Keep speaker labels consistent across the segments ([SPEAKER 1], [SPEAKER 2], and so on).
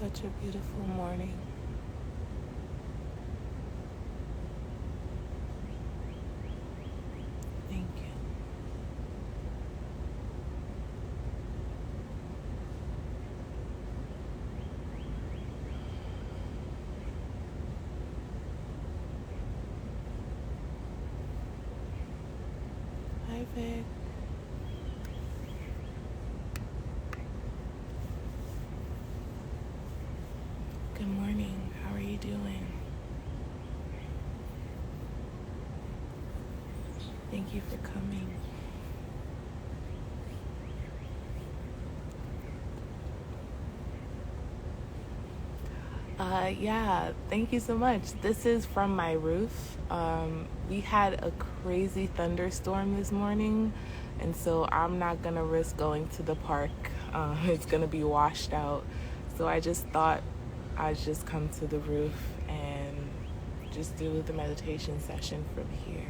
[SPEAKER 1] such a beautiful morning. Thank you. Hi, Vic. Good morning. How are you doing? Thank you for coming. Yeah, thank you so much. This is from my roof. We had a crazy thunderstorm this morning, and so I'm not gonna risk going to the park. It's gonna be washed out. So I just thought I'd just come to the roof and just do the meditation session from here.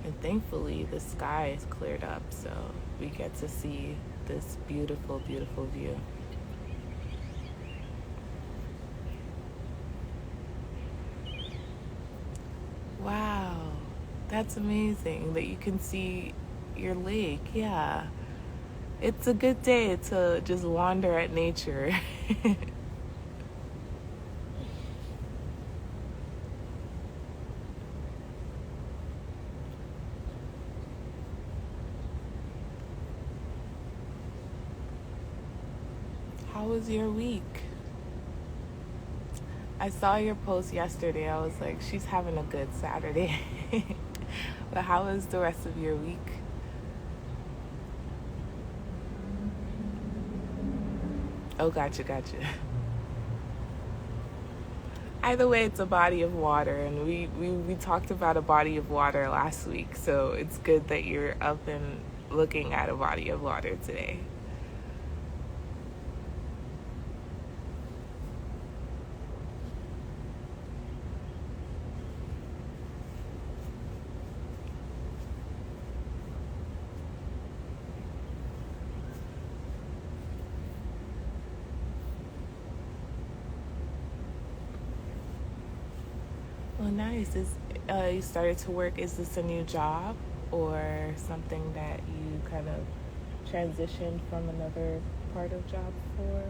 [SPEAKER 1] And thankfully, the sky is cleared up, so we get to see this beautiful, beautiful view. Wow, that's amazing that you can see your lake. Yeah, it's a good day to just wander at nature. How was your week? I saw your post yesterday. I was like, she's having a good Saturday. But how was the rest of your week? Oh, gotcha. Either way, it's a body of water, and we talked about a body of water last week, so it's good that you're up and looking at a body of water today. Well, nice. You started to work? Is this a new job or something that you kind of transitioned from another part of job for?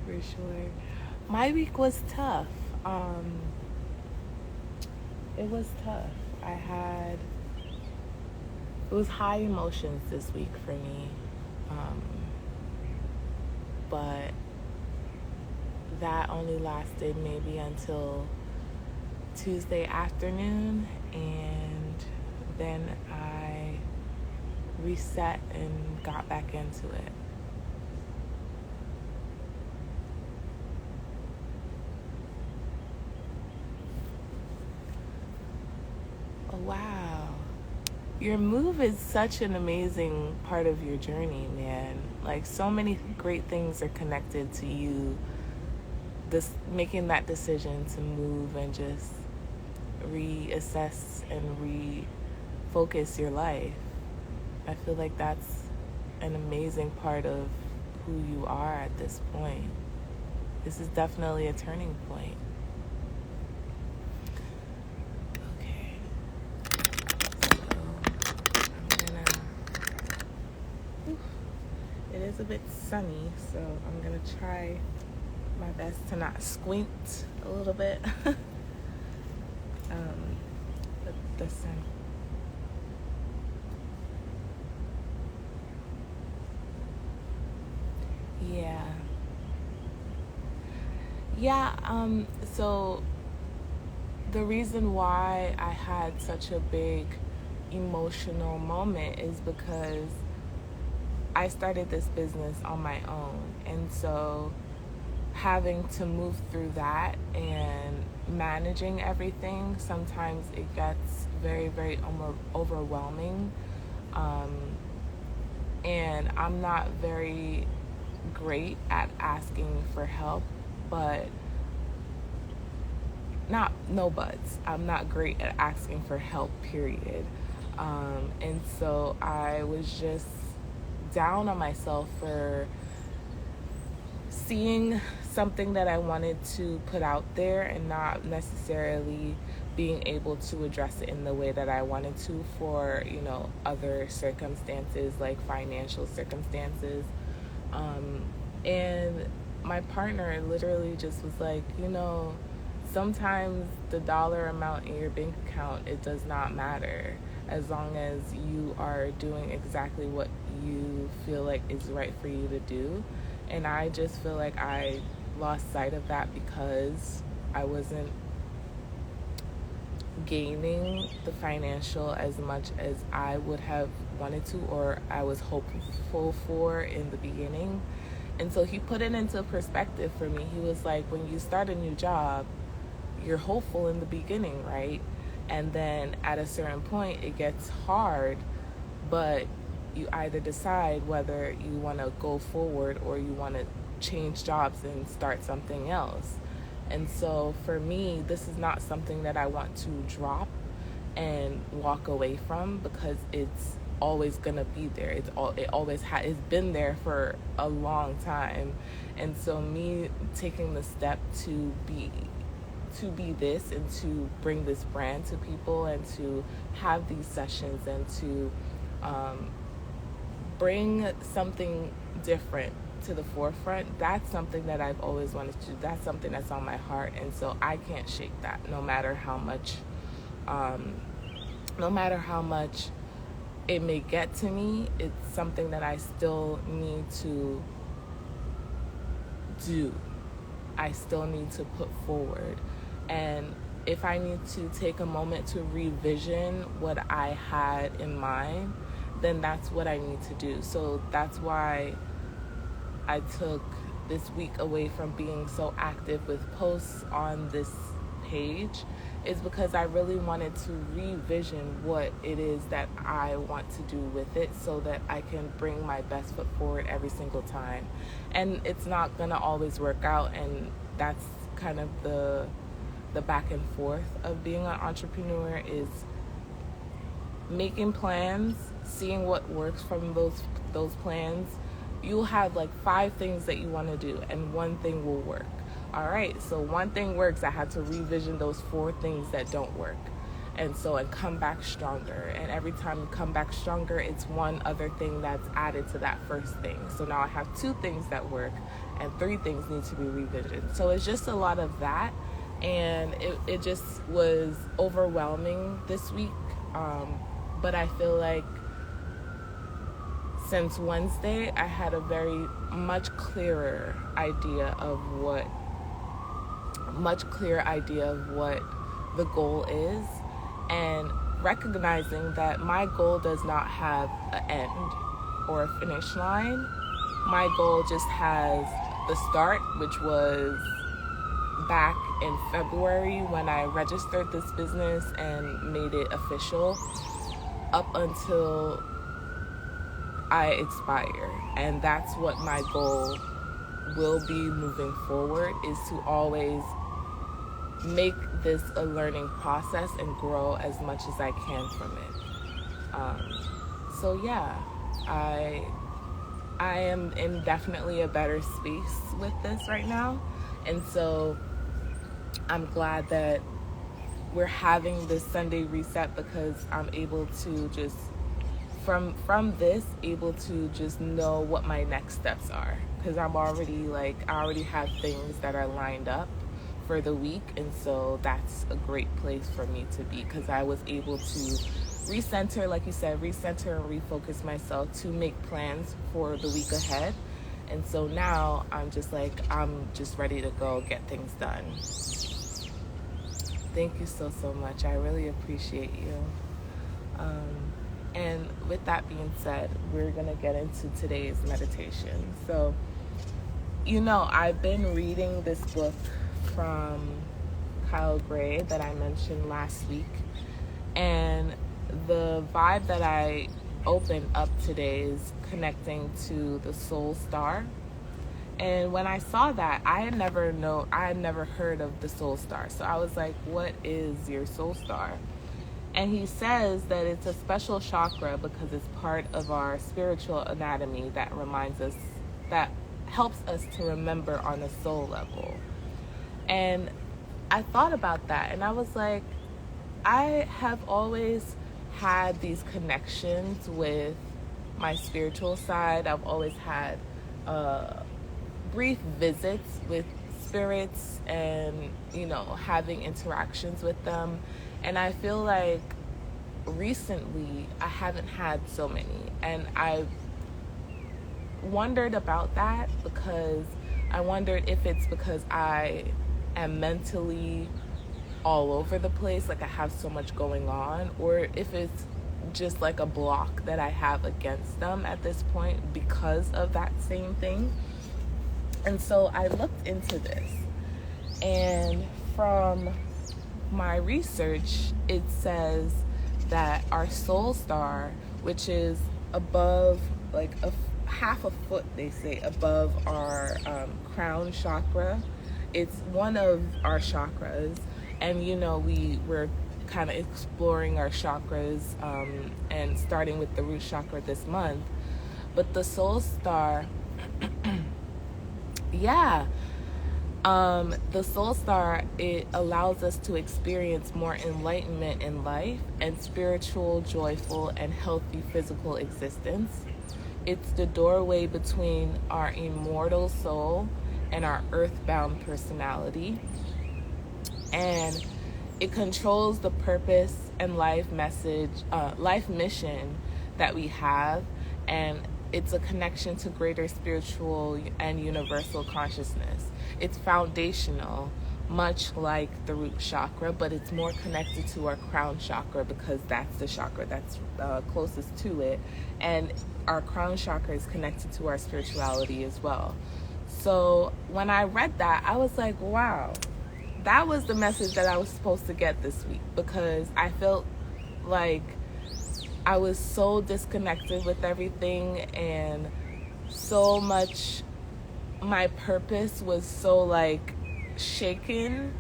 [SPEAKER 1] For sure. My week was tough. It was tough. It was high emotions this week for me. Um, but that only lasted maybe until Tuesday afternoon, and then I reset and got back into it. Oh, wow. Your move is such an amazing part of your journey, man. Like, so many great things are connected to you. This making that decision to move and just reassess and refocus your life. I feel like that's an amazing part of who you are at this point. This is definitely a turning point. Okay. So I'm gonna. It is a bit sunny, so I'm gonna try my best to not squint a little bit. The sun. Yeah. So the reason why I had such a big emotional moment is because I started this business on my own. And so having to move through that and managing everything, sometimes it gets very, very overwhelming. And I'm not very great at asking for help, but no buts. I'm not great at asking for help, period. And so I was just down on myself for seeing something that I wanted to put out there and not necessarily being able to address it in the way that I wanted to for, other circumstances, like financial circumstances. And my partner literally just was like, sometimes the dollar amount in your bank account, it does not matter as long as you are doing exactly what you feel like is right for you to do. And I just feel like I lost sight of that because I wasn't gaining the financial as much as I would have wanted to, or I was hopeful for in the beginning. And so he put it into perspective for me. He was like, when you start a new job, you're hopeful in the beginning, right? And then at a certain point, it gets hard, but you either decide whether you want to go forward or you want to change jobs and start something else. And so for me, this is not something that I want to drop and walk away from, because it's always gonna be there. It's been there for a long time. And so me taking the step to be this and to bring this brand to people and to have these sessions and to bring something different to the forefront, that's something that I've always wanted to do. That's something that's on my heart, and so I can't shake that, no matter how much it may get to me. It's something that I still need to do. I still need to put forward. And if I need to take a moment to revision what I had in mind, then that's what I need to do. So that's why I took this week away from being so active with posts on this page, is because I really wanted to revision what it is that I want to do with it so that I can bring my best foot forward every single time. And it's not going to always work out, and that's kind of the back and forth of being an entrepreneur, is making plans, seeing what works from those plans. You'll have like 5 things that you want to do, and one thing will work. All right, so one thing works. I had to revision those 4 things that don't work, and come back stronger. And every time you come back stronger, it's one other thing that's added to that first thing. So now I have 2 things that work, and 3 things need to be revisioned. So it's just a lot of that, and it just was overwhelming this week. But I feel like since Wednesday, I had a very much clearer idea of what the goal is, and recognizing that my goal does not have an end or a finish line. My goal just has the start, which was back in February when I registered this business and made it official, up until I expire. And that's what my goal will be moving forward, is to always make this a learning process and grow as much as I can from it. So yeah, I am in definitely a better space with this right now. And so I'm glad that we're having this Sunday reset, because I'm able to just from this able to just know what my next steps are, because I already have things that are lined up for the week. And so that's a great place for me to be, because I was able to recenter, like you said, and refocus myself to make plans for the week ahead. And so now I'm just ready to go get things done. Thank you so much. I really appreciate you. And with that being said, we're going to get into today's meditation. So I've been reading this book from Kyle Gray that I mentioned last week, and the vibe that I opened up today is connecting to the soul star. And when I saw that, I had never heard of the soul star. So I was like, what is your soul star? And he says that it's a special chakra because it's part of our spiritual anatomy that helps us to remember on a soul level. And I thought about that, and I was like, I have always had these connections with my spiritual side. I've always had brief visits with spirits and, having interactions with them. And I feel like recently I haven't had so many. And I wondered about that because I wondered if it's because I am mentally all over the place, like I have so much going on, or if it's just like a block that I have against them at this point because of that same thing. And so I looked into this, and from my research, it says that our soul star, which is above, like half a foot, they say, above our crown chakra, it's one of our chakras. And we're kind of exploring our chakras and starting with the root chakra this month. But the soul star, the soul star, it allows us to experience more enlightenment in life and spiritual, joyful, and healthy physical existence. It's the doorway between our immortal soul and our earthbound personality. And it controls the purpose and life mission that we have, and it's a connection to greater spiritual and universal consciousness. It's foundational, much like the root chakra, but it's more connected to our crown chakra because that's the chakra that's closest to it, and our crown chakra is connected to our spirituality as well. So when I read that, I was like, wow. That was the message that I was supposed to get this week, because I felt like I was so disconnected with everything, and so much, my purpose was so like shaken,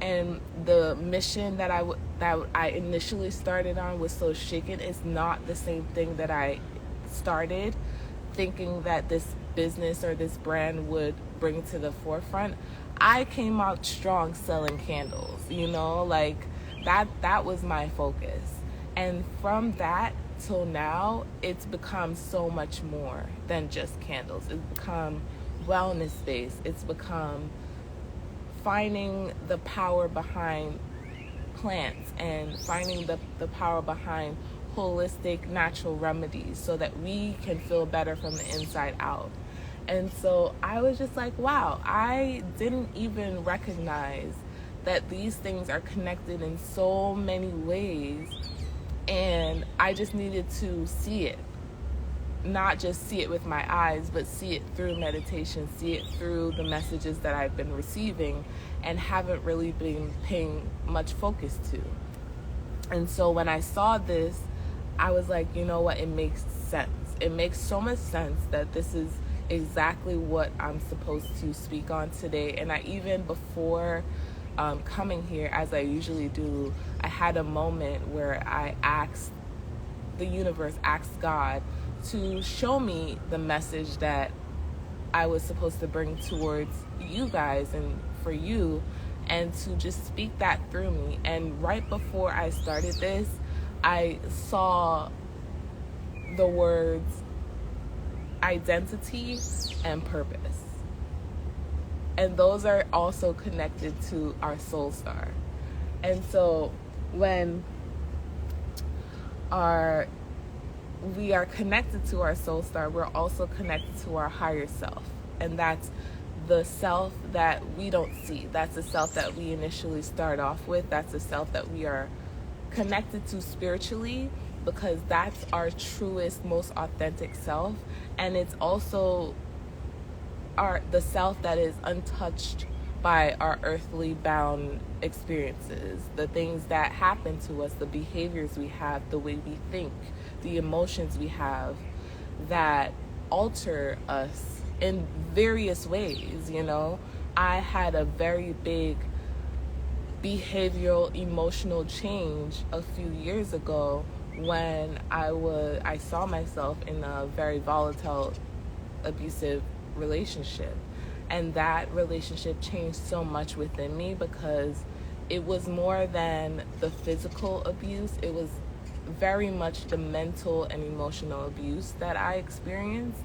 [SPEAKER 1] and the mission that I initially started on was so shaken. It's not the same thing that I started thinking that this business or this brand would bring to the forefront. I came out strong selling candles, like that was my focus. And from that till now, it's become so much more than just candles. It's become wellness based. It's become finding the power behind plants and finding the power behind holistic natural remedies so that we can feel better from the inside out. And so I was just like, wow, I didn't even recognize that these things are connected in so many ways. And I just needed to see it, not just see it with my eyes, but see it through meditation, see it through the messages that I've been receiving and haven't really been paying much focus to. And so when I saw this, I was like, you know what, it makes sense. It makes so much sense that this is exactly what I'm supposed to speak on today. And I even before coming here, as I usually do, I had a moment where I asked the universe, asked God to show me the message that I was supposed to bring towards you guys and for you, and to just speak that through me. And right before I started this, I saw the words identity and purpose. And those are also connected to our soul star. And so when we are connected to our soul star, we're also connected to our higher self. And that's the self that we don't see. That's the self that we initially start off with. That's the self that we are connected to spiritually, because that's our truest, most authentic self. And it's also the self that is untouched by our earthly bound experiences, the things that happen to us, the behaviors we have, the way we think, the emotions we have that alter us in various ways. I had a very big behavioral emotional change a few years ago when I saw myself in a very volatile, abusive relationship. And that relationship changed so much within me because it was more than the physical abuse. It was very much the mental and emotional abuse that I experienced,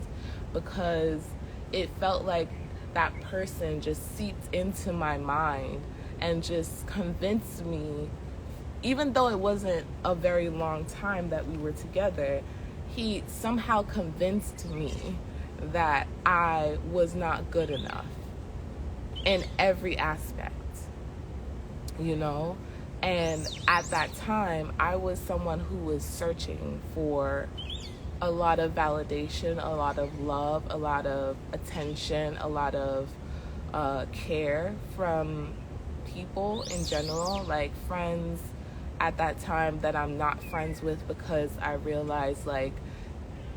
[SPEAKER 1] because it felt like that person just seeped into my mind and just convinced me, even though it wasn't a very long time that we were together, he somehow convinced me that I was not good enough in every aspect, And at that time, I was someone who was searching for a lot of validation, a lot of love, a lot of attention, a lot of care from people in general, like friends at that time that I'm not friends with because I realized like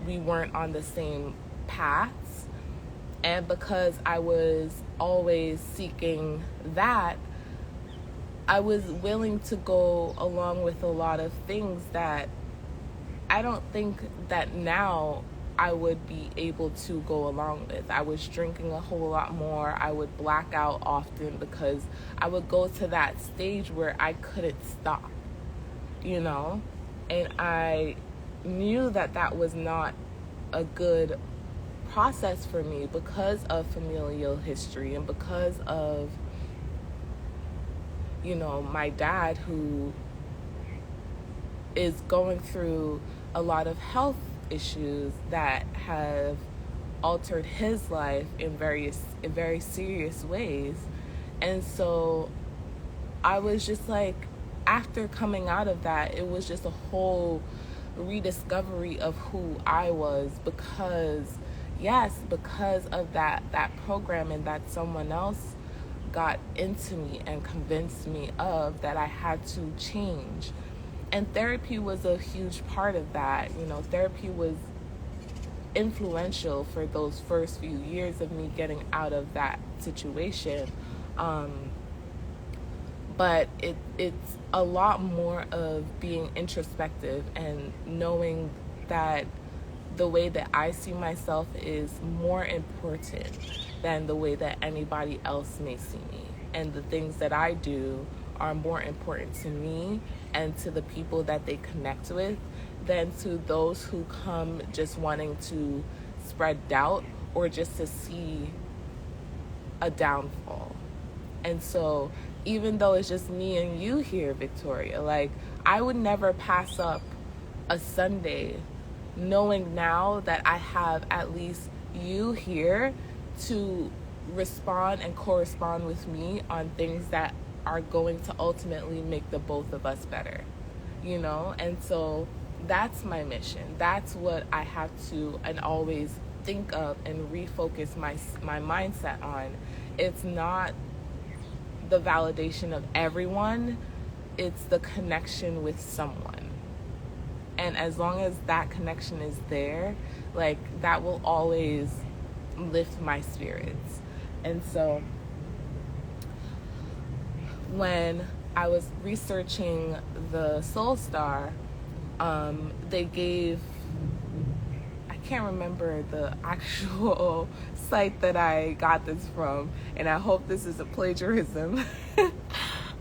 [SPEAKER 1] we weren't on the same paths. And because I was always seeking that, I was willing to go along with a lot of things that I don't think that now I would be able to go along with. I was drinking a whole lot more. I would black out often because I would go to that stage where I couldn't stop, And I knew that that was not a good process for me because of familial history and because of, my dad, who is going through a lot of health issues that have altered his life in very serious ways. And so I was just like, after coming out of that, it was just a whole rediscovery of who I was because of that program and that someone else got into me and convinced me of that I had to change. And therapy was a huge part of that. Therapy was influential for those first few years of me getting out of that situation. But it's a lot more of being introspective and knowing that the way that I see myself is more important than the way that anybody else may see me. And the things that I do are more important to me and to the people that they connect with than to those who come just wanting to spread doubt or just to see a downfall. And so even though it's just me and you here, Victoria, like I would never pass up a Sunday knowing now that I have at least you here to respond and correspond with me on things that are going to ultimately make the both of us better, And so that's my mission. That's what I have to and always think of and refocus my mindset on. It's not the validation of everyone, it's the connection with someone. And as long as that connection is there, like that will always lift my spirits. And so when I was researching the Soul Star, they gave, I can't remember the actual site that I got this from, and I hope this isn't plagiarism.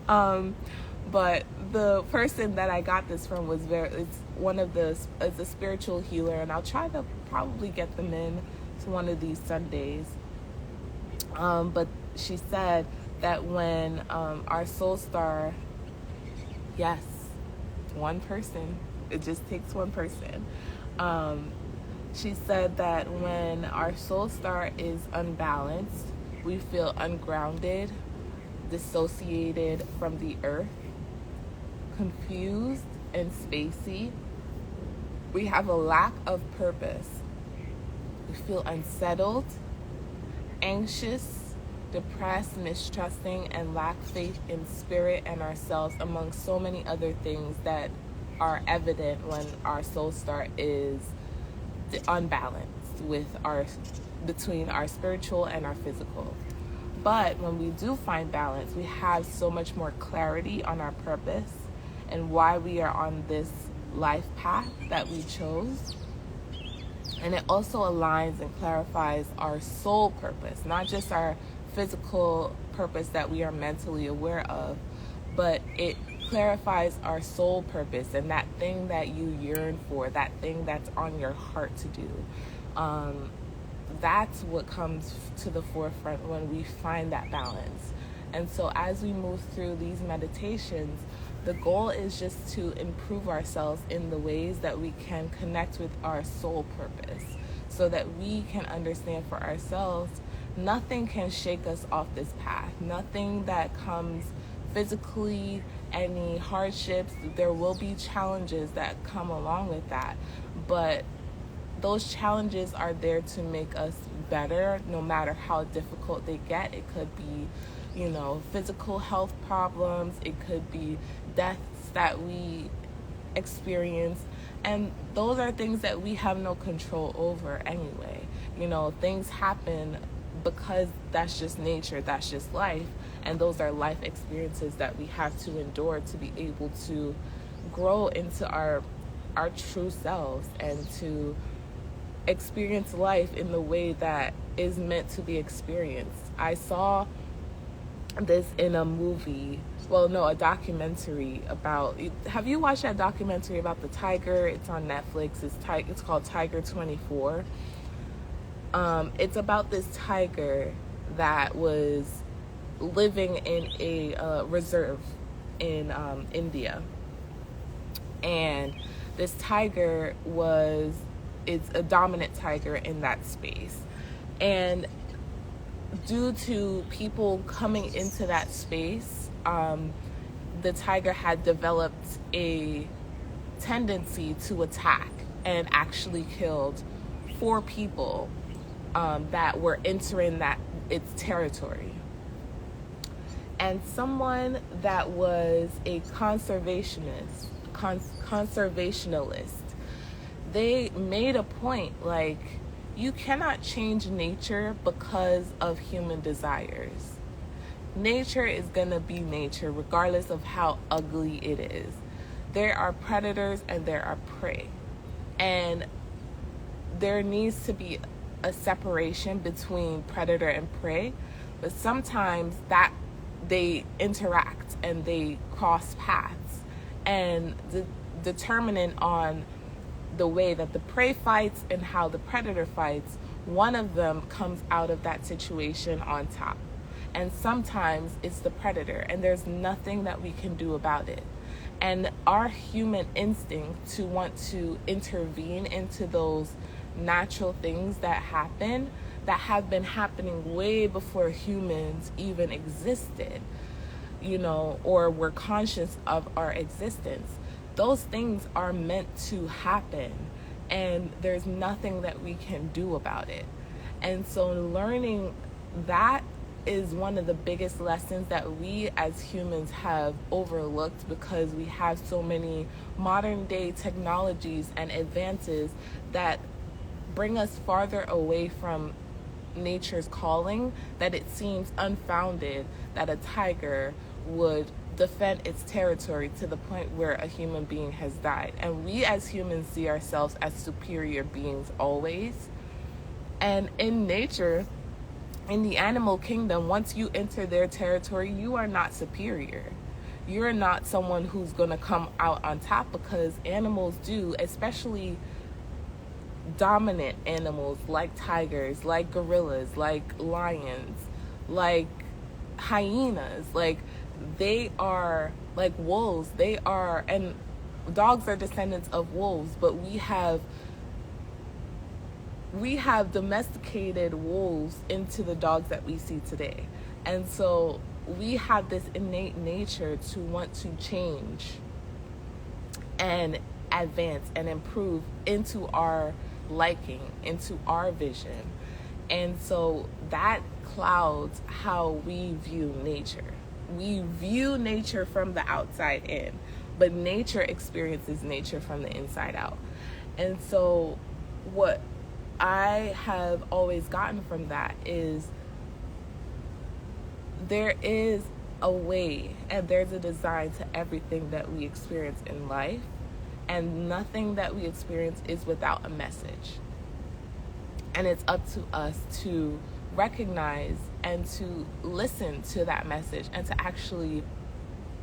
[SPEAKER 1] But the person that I got this from was it's a spiritual healer, and I'll try to probably get them in to one of these Sundays. But she said that when our soul star, yes, one person, it just takes one person. She said that when our soul star is unbalanced, we feel ungrounded, dissociated from the earth, confused and spacey. We have a lack of purpose. We feel unsettled anxious, depressed, mistrusting, and lack faith in spirit and ourselves, among so many other things that are evident when our soul star is unbalanced between our spiritual and our physical. But when we do find balance, we have so much more clarity on our purpose and why we are on this life path that we chose. And it also aligns and clarifies our soul purpose, not just our physical purpose that we are mentally aware of, but it clarifies our soul purpose and that thing that you yearn for, that thing that's on your heart to do. That's what comes to the forefront when we find that balance. And so as we move through these meditations, the goal is just to improve ourselves in the ways that we can connect with our soul purpose, so that we can understand for ourselves nothing can shake us off this path. Nothing that comes physically, any hardships, there will be challenges that come along with that. But those challenges are there to make us better, no matter how difficult they get. It could be, physical health problems. It could be deaths that we experience. And those are things that we have no control over anyway. Things happen because that's just nature, that's just life. And those are life experiences that we have to endure to be able to grow into our true selves and to experience life in the way that is meant to be experienced. I saw this in a movie, a documentary about, have you watched that documentary about the tiger? It's on Netflix. It's called Tiger 24. It's about this tiger that was living in a reserve in India. And this tiger it's a dominant tiger in that space. And due to people coming into that space, the tiger had developed a tendency to attack and actually killed 4 people that were entering its territory. And someone that was a conservationalist, they made a point like, you cannot change nature because of human desires. Nature is going to be nature regardless of how ugly it is. There are predators and there are prey. And there needs to be a separation between predator and prey. But sometimes that they interact and they cross paths. And the determinant on the way that the prey fights and how the predator fights, one of them comes out of that situation on top. And sometimes it's the predator, and there's nothing that we can do about it. And our human instinct to want to intervene into those natural things that happen, that have been happening way before humans even existed, or were conscious of our existence. Those things are meant to happen, and there's nothing that we can do about it. And so learning that is one of the biggest lessons that we as humans have overlooked, because we have so many modern day technologies and advances that bring us farther away from nature's calling, that it seems unfounded that a tiger would defend its territory to the point where a human being has died. And we as humans see ourselves as superior beings always. And in nature, in the animal kingdom, once you enter their territory, you are not superior. You're not someone who's going to come out on top, because animals do, especially dominant animals like tigers, like gorillas, like lions, like hyenas, they are like wolves. And dogs are descendants of wolves, but we have domesticated wolves into the dogs that we see today. And so we have this innate nature to want to change and advance and improve into our liking, into our vision. And so that clouds how we view nature. We view nature from the outside in, but nature experiences nature from the inside out. And so, what I have always gotten from that is there is a way and there's a design to everything that we experience in life, and nothing that we experience is without a message. And it's up to us to recognize and to listen to that message and to actually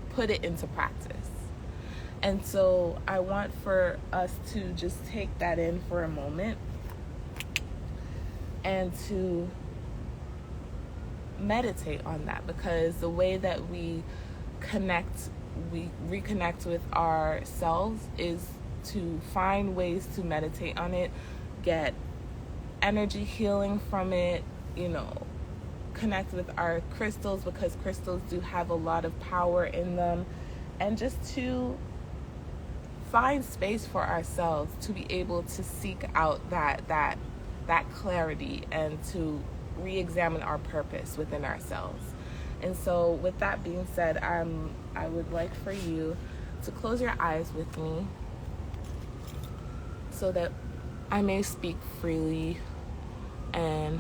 [SPEAKER 1] put it into practice. And so I want for us to just take that in for a moment and to meditate on that, because the way that we reconnect with ourselves is to find ways to meditate on it, get energy healing from it, connect with our crystals, because crystals do have a lot of power in them, and just to find space for ourselves to be able to seek out that clarity and to re-examine our purpose within ourselves. And so with that being said, I would like for you to close your eyes with me so that I may speak freely, and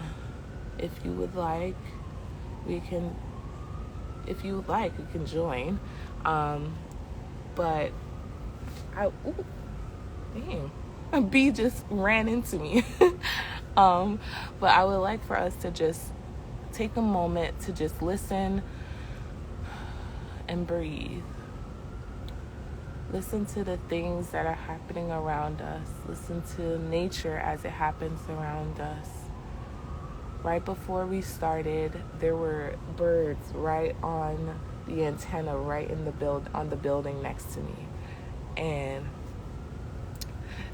[SPEAKER 1] if you would like, we can join. But dang, a bee just ran into me. But I would like for us to just take a moment to just listen and breathe. Listen to the things that are happening around us. Listen to nature as it happens around us. Right before we started, there were birds right on the antenna, right in on the building next to me. And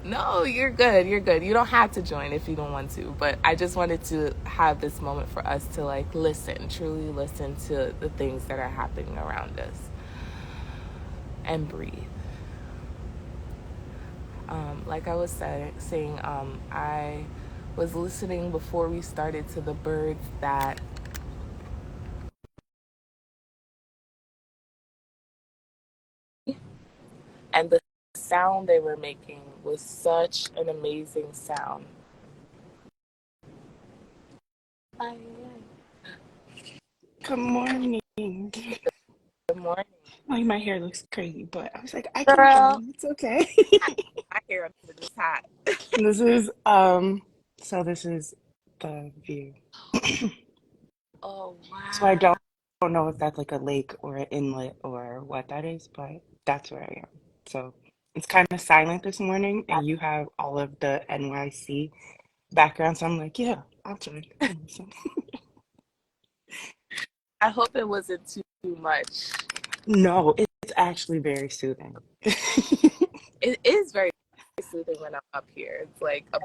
[SPEAKER 1] no, you're good. You're good. You don't have to join if you don't want to. But I just wanted to have this moment for us to listen, truly listen to the things that are happening around us, and breathe. Like I was saying, I was listening before we started to the birds that and the sound they were making was such an amazing sound.
[SPEAKER 2] Good morning.
[SPEAKER 1] Good morning,
[SPEAKER 2] Like my hair looks crazy, but I was like, I can
[SPEAKER 1] girl.
[SPEAKER 2] join. It's okay.
[SPEAKER 1] My hair under this hat.
[SPEAKER 2] This is so this is the view.
[SPEAKER 1] Oh
[SPEAKER 2] So I
[SPEAKER 1] wow!
[SPEAKER 2] don't know if that's like a lake or an inlet or what that is, but that's where I am. So it's kind of silent this morning, and you have all of the NYC background. So I'm like, yeah, I'll join. I'll listen.
[SPEAKER 1] I hope it wasn't too much.
[SPEAKER 2] No, it's actually very soothing.
[SPEAKER 1] It is very soothing when I'm up here. It's
[SPEAKER 2] I,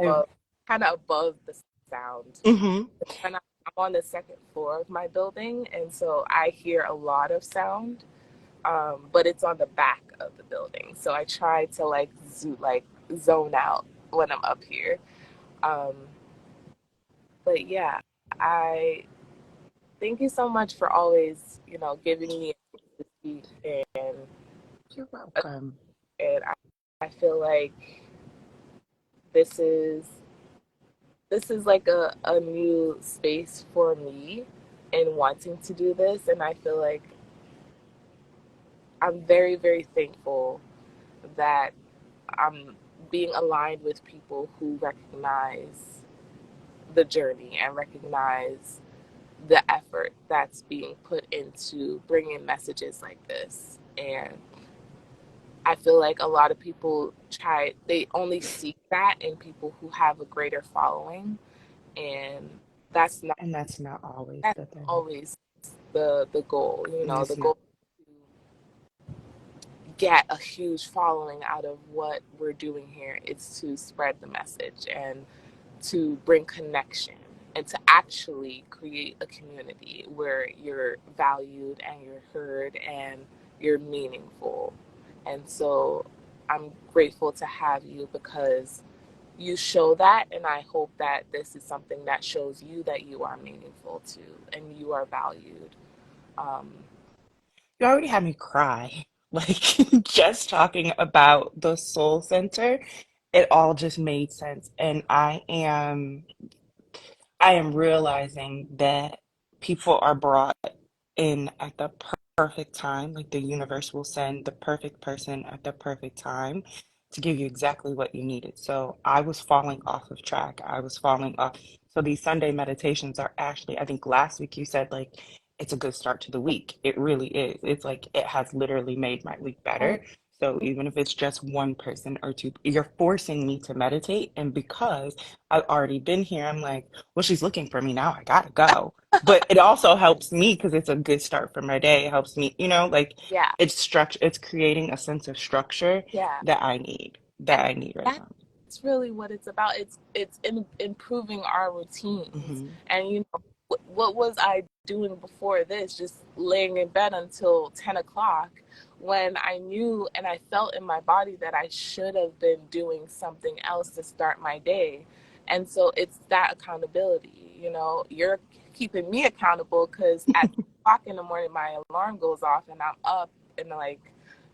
[SPEAKER 1] kind of above the sound.
[SPEAKER 2] hmm
[SPEAKER 1] When I'm on the second floor of my building, and so I hear a lot of sound, but it's on the back of the building. So I try to zone out when I'm up here. Um, but yeah, I thank you so much for always, giving me a chance to speak,
[SPEAKER 2] You're welcome.
[SPEAKER 1] and I feel like this is like a new space for me in wanting to do this, and I feel like I'm very, very thankful that I'm being aligned with people who recognize the journey and recognize the effort that's being put into bringing messages like this. And I feel like a lot of people they only seek that in people who have a greater following, and that's not
[SPEAKER 2] And that's not always
[SPEAKER 1] that's
[SPEAKER 2] the thing.
[SPEAKER 1] always the goal.
[SPEAKER 2] And
[SPEAKER 1] The
[SPEAKER 2] it's not.
[SPEAKER 1] goal is to get a huge following out of what we're doing here. It's to spread the message and to bring connection and to actually create a community where you're valued and you're heard and you're meaningful. And so I'm grateful to have you, because you show that, and I hope that this is something that shows you that you are meaningful too and you are valued. Um,
[SPEAKER 2] You already had me cry. Like just talking about the soul center, it all just made sense. And I am realizing that people are brought in at the perfect time. Like the universe will send the perfect person at the perfect time to give you exactly what you needed. So I was falling off of track. I was falling off. So these Sunday meditations are actually, I think last week you said like it's a good start to the week. It really is. It's like it has literally made my week
[SPEAKER 1] I,
[SPEAKER 2] better. So even if it's just one person or two, you're forcing me to meditate. And because I've already been here, I'm like, well, she's looking for me now. I gotta go. But it also helps me because it's a good start for my day. It helps me, like
[SPEAKER 1] yeah,
[SPEAKER 2] it's structure, it's creating a sense of structure
[SPEAKER 1] yeah.
[SPEAKER 2] that I need right now.
[SPEAKER 1] That's really what it's about. It's improving our routines.
[SPEAKER 2] Hmm.
[SPEAKER 1] And what was I doing before this? Just laying in bed until 10 o'clock, when I knew and I felt in my body that I should have been doing something else to start my day. And so it's that accountability. You're keeping me accountable because at 2 o'clock in the morning my alarm goes off and I'm up, and like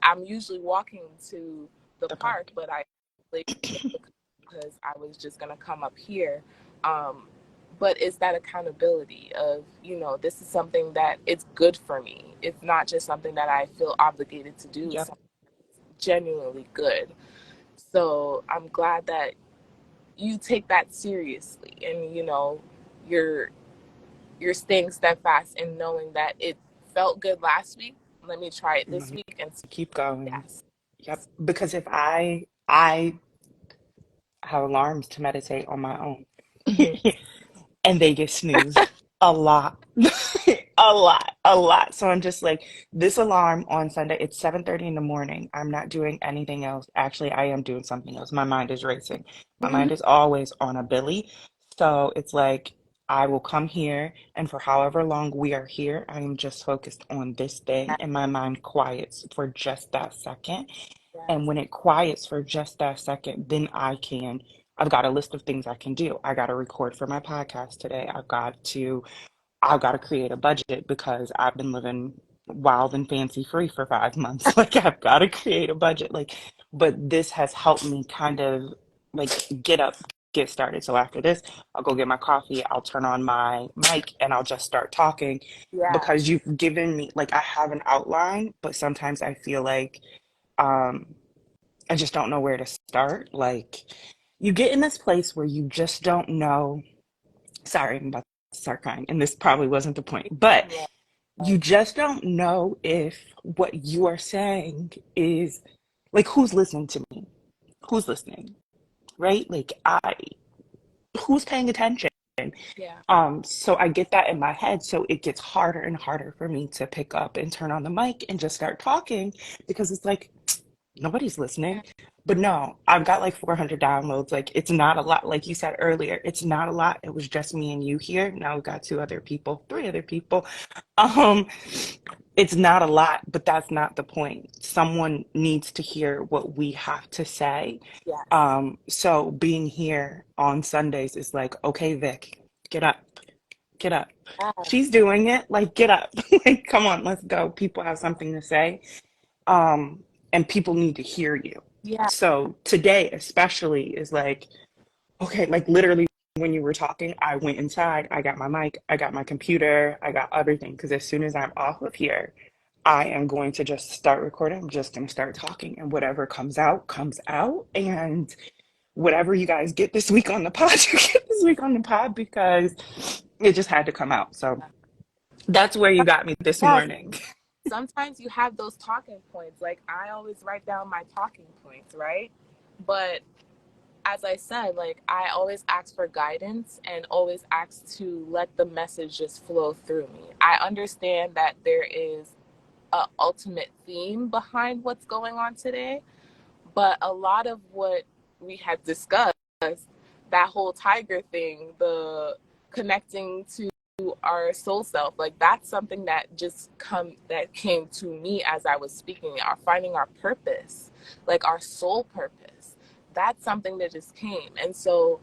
[SPEAKER 1] I'm usually walking to the
[SPEAKER 2] The
[SPEAKER 1] park,
[SPEAKER 2] park.
[SPEAKER 1] but I late because I was just gonna come up here. Um, but it's that accountability of, this is something that it's good for me. It's not just something that I feel obligated to do. It's
[SPEAKER 2] Yep.
[SPEAKER 1] something genuinely good. So I'm glad that you take that seriously, and you're you're staying steadfast in knowing that it felt good last week. Let me try it
[SPEAKER 2] Let
[SPEAKER 1] this
[SPEAKER 2] me
[SPEAKER 1] week and see.
[SPEAKER 2] keep going.
[SPEAKER 1] Yes.
[SPEAKER 2] Yep. Because if I have alarms to meditate on my own.
[SPEAKER 1] Hmm.
[SPEAKER 2] And they get snoozed a lot. A lot. So I'm just like, this alarm on Sunday, it's 7:30 in the morning. I'm not doing anything else. Actually, I am doing something else. My mind is racing. My
[SPEAKER 1] Hmm.
[SPEAKER 2] mind is always on a Billy. So it's like I will come here, and for however long we are here, I am just focused on this thing, and my mind quiets for just that second. And
[SPEAKER 1] Yes.
[SPEAKER 2] when it quiets for just that second, then I've got a list of things I can do. I got to record for my podcast today. I've got to create a budget because I've been living wild and fancy free for 5 months. Like I've got to create a budget. But this has helped me kind of like get up, get started. So after this, I'll go get my coffee. I'll turn on my mic and I'll just start talking because
[SPEAKER 1] Yes.
[SPEAKER 2] you've given me like I have an outline, but sometimes I feel like um I just don't know where to start. Like you get in this place where you just don't know. Sorry, I'm about to start crying, and this probably wasn't the point, but
[SPEAKER 1] Yes.
[SPEAKER 2] you just don't know if what you are saying is like who's listening to me, who's listening, right? Like who's paying attention.
[SPEAKER 1] Yeah.
[SPEAKER 2] So I get that in my head, so it gets harder and harder for me to pick up and turn on the mic and just start talking because it's like nobody's listening. But no, I've got like 400 downloads. Like it's not a lot. Like you said earlier, it's not a lot. It was just me and you here. Now we've got two other people, three other people. Um, it's not a lot, but that's not the point. Someone needs to hear what we have to say.
[SPEAKER 1] Yes.
[SPEAKER 2] So being here on Sundays is like, okay, Vic, get up, get up. She's
[SPEAKER 1] Yes.
[SPEAKER 2] doing it. Like, get up. Like, come on, let's go. People have something to say, um, and people need to hear you.
[SPEAKER 1] Yeah.
[SPEAKER 2] So today, especially, is like, okay, like literally when you were talking, I went inside, I got my mic, I got my computer, I got everything. Because as soon as I'm off of here, I am going to just start recording. I'm just going to start talking, and whatever comes out, comes out. And whatever you guys get this week on the pod, you get this week on the pod because it just had to come out. So that's where you got me this
[SPEAKER 1] Yes.
[SPEAKER 2] morning.
[SPEAKER 1] Sometimes you have those talking points. Like I always write down my talking points, right? But as I said, like I always ask for guidance and always ask to let the message just flow through me. I understand that there is a ultimate theme behind what's going on today, but a lot of what we had discussed, that whole tiger thing, the connecting to our soul self, like that's something that came to me as I was speaking, our finding our purpose, like our soul purpose. that's something that just came. And so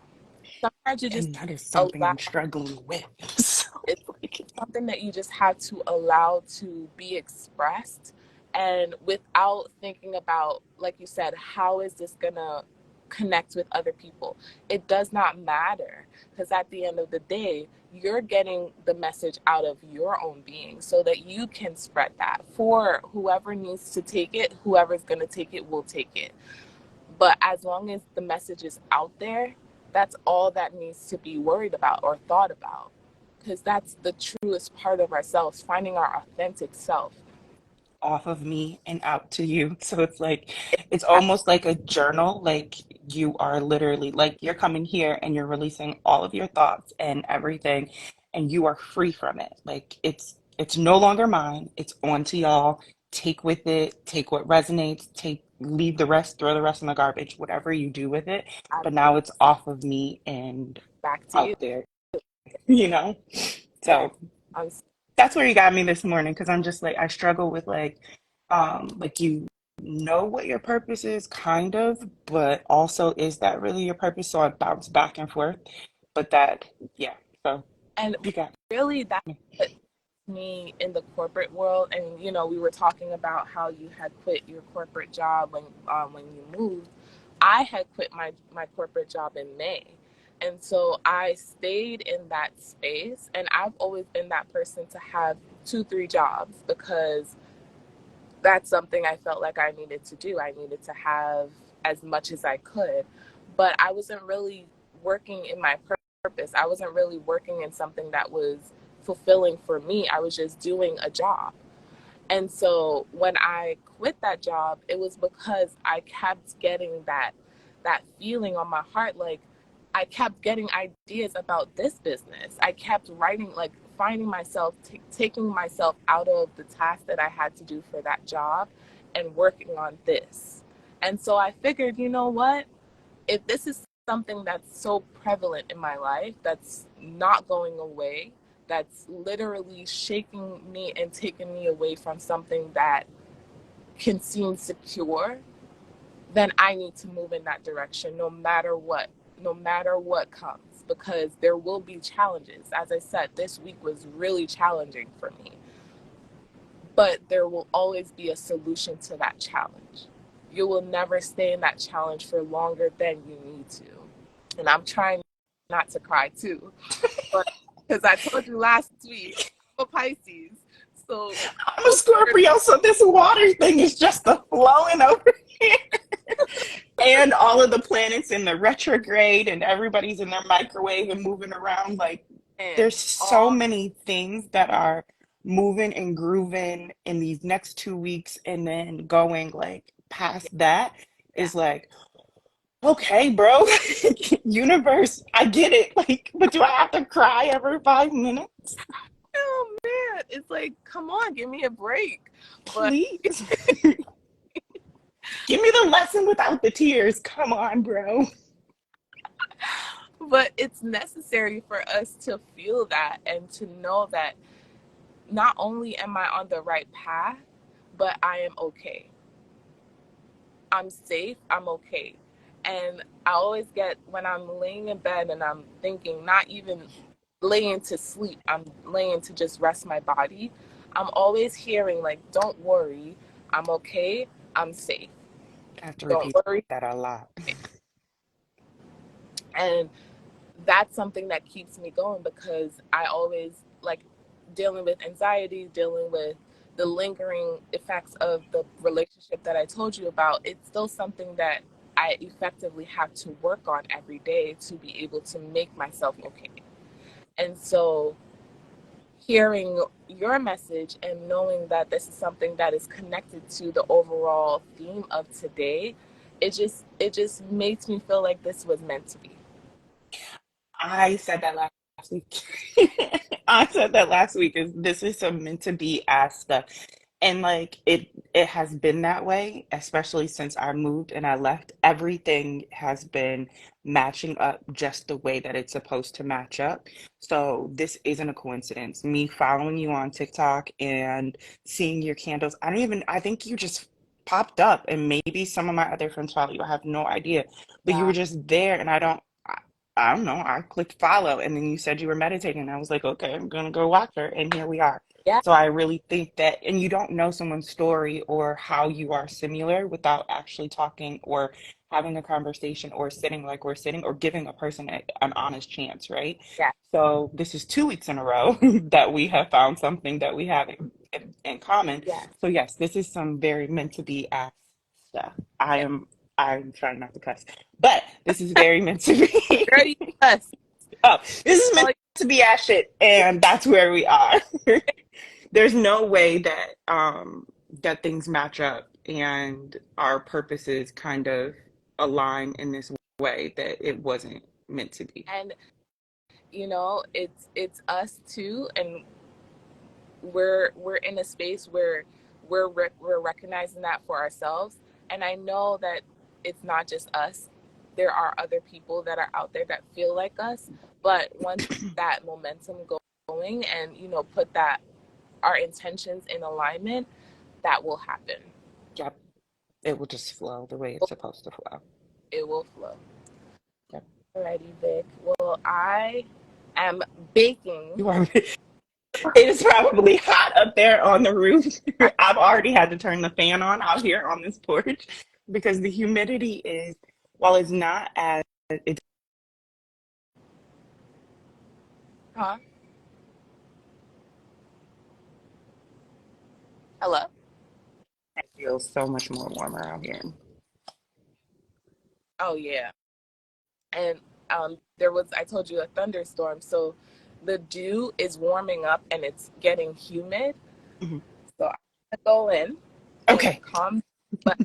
[SPEAKER 1] sometimes you just
[SPEAKER 2] And that is something
[SPEAKER 1] allow
[SPEAKER 2] I'm struggling with. So,
[SPEAKER 1] it's
[SPEAKER 2] like,
[SPEAKER 1] something that you just have to allow to be expressed, and without thinking about, like you said, how is this gonna connect with other people. It does not matter, because at the end of the day, you're getting the message out of your own being so that you can spread that for whoever needs to take it. Whoever's going to take it will take it, but as long as the message is out there, that's all that needs to be worried about or thought about. Because that's the truest part of ourselves, finding our authentic self.
[SPEAKER 2] off of me and out to you. So it's like, it's almost like a journal. Like you are literally like you're coming here and you're releasing all of your thoughts and everything, and you are free from it. Like it's no longer mine. It's on to y'all. Take with it, take what resonates, take leave the rest, throw the rest in the garbage, whatever you do with it. But now it's off of me and
[SPEAKER 1] Back to you.
[SPEAKER 2] out there, you know?
[SPEAKER 1] Yeah.
[SPEAKER 2] So
[SPEAKER 1] I'm
[SPEAKER 2] that's where you got me this morning because I'm just like I struggle with like you know what your purpose is kind of, but also is that really your purpose? So I bounce back and forth. But that yeah, so
[SPEAKER 1] and
[SPEAKER 2] you got
[SPEAKER 1] really that's
[SPEAKER 2] me.
[SPEAKER 1] what me in the corporate world. And we were talking about how you had quit your corporate job when you moved. I had quit my corporate job in May, and so I stayed in that space. And I've always been that person to have 2 3 jobs, because that's something I felt like I needed to do. I needed to have as much as I could, but I wasn't really working in my purpose. I wasn't really working in something that was fulfilling for me. I was just doing a job. And so when I quit that job, it was because I kept getting that feeling on my heart, like I kept getting ideas about this business. I kept writing, like finding myself taking myself out of the task that I had to do for that job and working on this. And so I figured, you know what? If this is something that's so prevalent in my life, that's not going away, that's literally shaking me and taking me away from something that can seem secure, then I need to move in that direction no matter what comes, because there will be challenges. As I said, this week was really challenging for me, but there will always be a solution to that challenge. You will never stay in that challenge for longer than you need to. And I'm trying not to cry too, but because I told you last week, I'm a Pisces, so
[SPEAKER 2] I'm a
[SPEAKER 1] those
[SPEAKER 2] Scorpio, so this water thing is just a flowing over here. And all of the planets in the retrograde and everybody's in their microwave and moving around. Like
[SPEAKER 1] and
[SPEAKER 2] there's so
[SPEAKER 1] all
[SPEAKER 2] many things that are moving and grooving in these next 2 weeks and then going like past that
[SPEAKER 1] yeah.
[SPEAKER 2] is like, okay, bro, universe, I get it. Like, but do I have to cry every 5 minutes?
[SPEAKER 1] Oh man, it's like, come on, give me a break. But
[SPEAKER 2] Please. Give me the lesson without the tears. Come on, bro.
[SPEAKER 1] it's necessary for us to feel that and to know that not only am I on the right path, but I am okay. I'm safe, I'm okay. And I always get, when I'm laying in bed and I'm thinking, not even laying to sleep, I'm laying to just rest my body, I'm always hearing, like, don't worry, I'm okay, I'm safe.
[SPEAKER 2] I have to
[SPEAKER 1] Don't
[SPEAKER 2] repeat
[SPEAKER 1] worry.
[SPEAKER 2] that a lot.
[SPEAKER 1] And that's something that keeps me going, because I always, like, dealing with anxiety, dealing with the lingering effects of the relationship that I told you about. It's still something that I effectively have to work on every day to be able to make myself okay. And so hearing your message and knowing that this is something that is connected to the overall theme of today, it just makes me feel like this was meant to be.
[SPEAKER 2] I said that last week. I said that last week is this is some meant to be ass stuff. And like it has been that way, especially since I moved and I left. Everything has been matching up just the way that it's supposed to match up. So this isn't a coincidence. Me following you on TikTok and seeing your candles. I don't even I think you just popped up, and maybe some of my other friends follow you. I have no idea, but you
[SPEAKER 1] Yeah.
[SPEAKER 2] were just there, and I don't know. I clicked follow, and then you said you were meditating, and I was like, okay, I'm gonna go watch her, and here we are.
[SPEAKER 1] Yeah.
[SPEAKER 2] So I really think that, and you don't know someone's story or how you are similar without actually talking or having a conversation or sitting like we're sitting or giving a person an honest chance, right?
[SPEAKER 1] Yeah.
[SPEAKER 2] So this is 2 weeks in a row that we have found something that we have in common.
[SPEAKER 1] Yeah.
[SPEAKER 2] So yes, this is some very meant to be ass stuff. I
[SPEAKER 1] Yeah.
[SPEAKER 2] am I'm trying not to cuss, but this is very meant to be.
[SPEAKER 1] Girl, you us.
[SPEAKER 2] Oh, this is meant
[SPEAKER 1] Oh,
[SPEAKER 2] to be ass shit, and that's where we are. There's no way that that things match up and our purposes kind of align in this way that it wasn't meant to be.
[SPEAKER 1] and it's us too, and we're in a space where we're recognizing that for ourselves. And I know that it's not just us. There are other people that are out there that feel like us. But once that momentum going, and put that our intentions in alignment, that will happen.
[SPEAKER 2] Yep, it will just flow the way it's supposed to flow.
[SPEAKER 1] It will flow.
[SPEAKER 2] Yep.
[SPEAKER 1] Alrighty, Vic. Well, I am baking.
[SPEAKER 2] You are. It is probably hot up there on the roof. I've already had to turn the fan on out here on this porch because the humidity is, while it's not as, it
[SPEAKER 1] Huh? Hello?
[SPEAKER 2] feels so much more warmer out here.
[SPEAKER 1] Oh yeah. And there was, I told you, a thunderstorm. So the dew is warming up and it's getting humid.
[SPEAKER 2] Mhm.
[SPEAKER 1] So I'm gonna go in and
[SPEAKER 2] Okay.
[SPEAKER 1] calm. But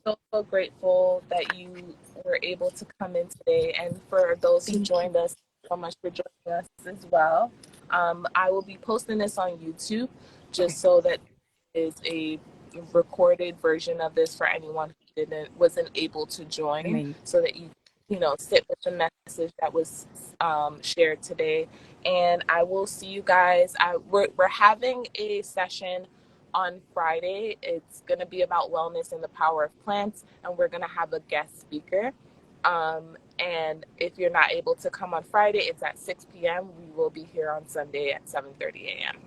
[SPEAKER 1] so grateful that you were able to come in today. And for those who
[SPEAKER 2] Thank you.
[SPEAKER 1] joined us, so much for joining us as well. I will be posting this on YouTube just
[SPEAKER 2] Okay.
[SPEAKER 1] so that is a recorded version of this for anyone who wasn't able to join,
[SPEAKER 2] Amazing.
[SPEAKER 1] so that sit with the message that was shared today. And I will see you guys. We're having a session on Friday. It's going to be about wellness and the power of plants, and we're going to have a guest speaker. And if you're not able to come on Friday, it's at 6 p.m. We will be here on Sunday at 7:30 a.m.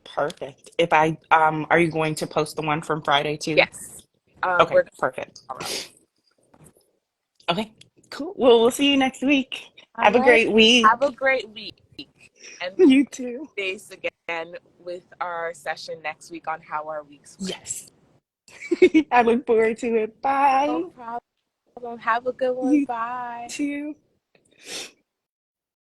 [SPEAKER 2] Perfect. If are you going to post the one from Friday too?
[SPEAKER 1] Yes.
[SPEAKER 2] Okay,
[SPEAKER 1] We're
[SPEAKER 2] perfect.
[SPEAKER 1] tomorrow.
[SPEAKER 2] Okay, cool. Well, we'll see you next week.
[SPEAKER 1] All
[SPEAKER 2] Have a
[SPEAKER 1] right.
[SPEAKER 2] great week.
[SPEAKER 1] Have a great week. And
[SPEAKER 2] You too.
[SPEAKER 1] days again with our session next week on how our weeks went.
[SPEAKER 2] Yes. I look forward to it.
[SPEAKER 1] No
[SPEAKER 2] Bye.
[SPEAKER 1] problem. Have a good one.
[SPEAKER 2] You
[SPEAKER 1] Bye.
[SPEAKER 2] too.